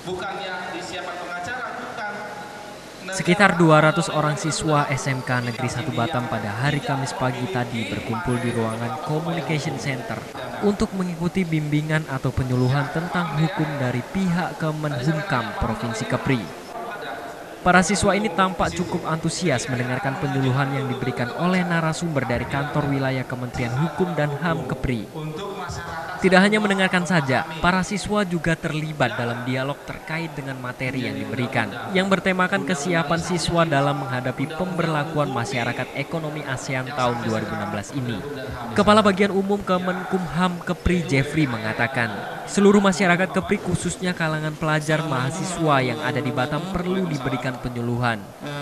bukannya disiapkan pengacara, bukan. Sekitar 200 orang siswa SMK Negeri 1 Batam pada hari Kamis pagi tadi berkumpul di ruangan Communication Center untuk mengikuti bimbingan atau penyuluhan tentang hukum dari pihak Kemenhumkam Provinsi Kepri. Para siswa ini tampak cukup antusias mendengarkan penyuluhan yang diberikan oleh narasumber dari kantor wilayah Kementerian Hukum dan HAM Kepri. Tidak hanya mendengarkan saja, para siswa juga terlibat dalam dialog terkait dengan materi yang diberikan, yang bertemakan kesiapan siswa dalam menghadapi pemberlakuan masyarakat ekonomi ASEAN tahun 2016 ini. Kepala Bagian Umum Kemenkumham Kepri Jeffrey mengatakan, seluruh masyarakat Kepri khususnya kalangan pelajar mahasiswa yang ada di Batam perlu diberikan penyuluhan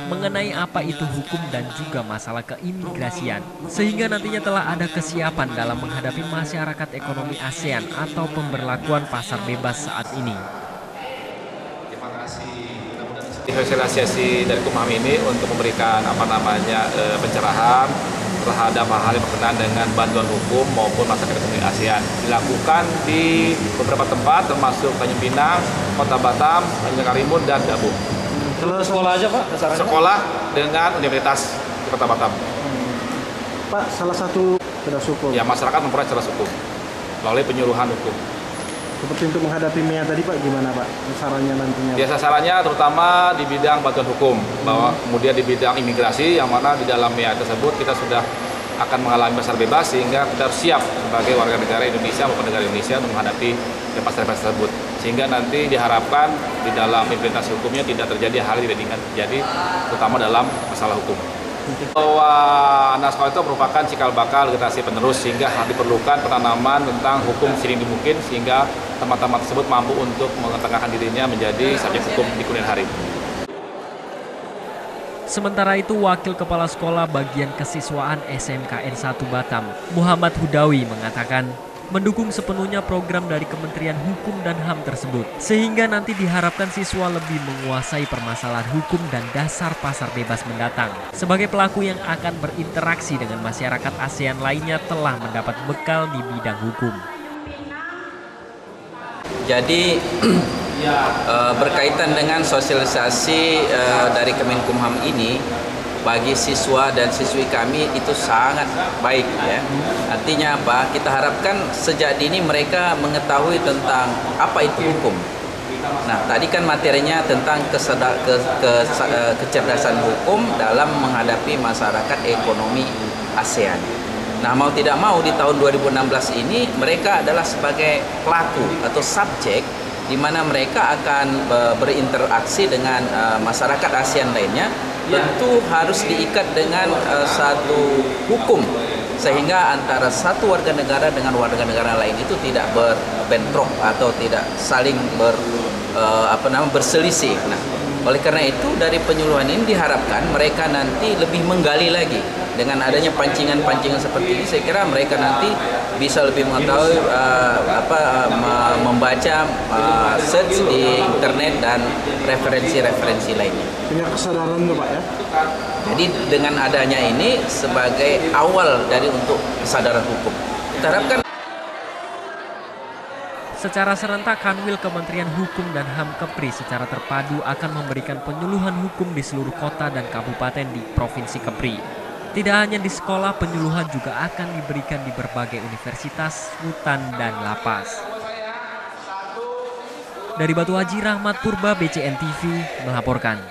mengenai apa itu hukum dan juga masalah keimigrasian, sehingga nantinya telah ada kesiapan dalam menghadapi masyarakat ekonomi ASEAN atau pemberlakuan pasar bebas saat ini. Terima kasih. Sosialisasi dari Kumham ini untuk memberikan pencerahan terhadap hal-hal yang berkenaan dengan bantuan hukum maupun masyarakat ekonomi ASEAN. Dilakukan di beberapa tempat termasuk Tanjung Pinang, Kota Batam, Tanjung Karimun, dan Dabung. Kalau sekolah aja Pak, sasarannya? Sekolah dengan universitas di Kota Batam. Pak, salah satu cerdas hukum. Ya, masyarakat memperoleh cerdas hukum melalui penyuluhan hukum. Seperti untuk menghadapi MIA tadi Pak, gimana Pak sasarannya nantinya? Ya, sasarannya terutama di bidang bantuan hukum, bahwa kemudian di bidang imigrasi yang mana di dalam MIA tersebut kita sudah akan mengalami pasar bebas sehingga kita harus siap sebagai warga negara Indonesia maupun negara Indonesia untuk menghadapi pasar bebas tersebut. Sehingga nanti diharapkan di dalam implementasi hukumnya tidak terjadi hal yang tidak diinginkan terjadi, terutama dalam masalah hukum. Bahwa anak sekolah itu merupakan cikal bakal generasi penerus sehingga diperlukan penanaman tentang hukum sedini mungkin sehingga teman-teman tersebut mampu untuk mengetengahkan dirinya menjadi subjek hukum di kemudian hari. Sementara itu, Wakil Kepala Sekolah Bagian Kesiswaan SMKN 1 Batam, Muhammad Hudawi mengatakan mendukung sepenuhnya program dari Kementerian Hukum dan HAM tersebut, sehingga nanti diharapkan siswa lebih menguasai permasalahan hukum dan dasar pasar bebas mendatang. Sebagai pelaku yang akan berinteraksi dengan masyarakat ASEAN lainnya telah mendapat bekal di bidang hukum. Jadi berkaitan dengan sosialisasi dari Kemenkumham ini bagi siswa dan siswi kami itu sangat baik ya. Artinya apa? Kita harapkan sejak dini mereka mengetahui tentang apa itu hukum. Nah, tadi kan materinya tentang kecerdasan hukum dalam menghadapi masyarakat ekonomi ASEAN. Nah, mau tidak mau di tahun 2016 ini mereka adalah sebagai pelaku atau subjek di mana mereka akan berinteraksi dengan masyarakat ASEAN lainnya, tentu harus diikat dengan satu hukum sehingga antara satu warga negara dengan warga negara lain itu tidak berbentrok atau tidak saling berselisih. Nah, oleh karena itu dari penyuluhan ini diharapkan mereka nanti lebih menggali lagi dengan adanya pancingan-pancingan seperti ini. Saya kira mereka nanti bisa lebih mengetahui membaca search di internet dan referensi-referensi lainnya. Punya kesadaran tuh Pak ya? Jadi dengan adanya ini sebagai awal dari untuk kesadaran hukum. Kita harapkan Secara serentak, Kanwil Kementerian Hukum dan HAM Kepri secara terpadu akan memberikan penyuluhan hukum di seluruh kota dan kabupaten di Provinsi Kepri. Tidak hanya di sekolah, penyuluhan juga akan diberikan di berbagai universitas, rutan, dan lapas. Dari Batu Haji, Rahmat Purba, BCN TV melaporkan.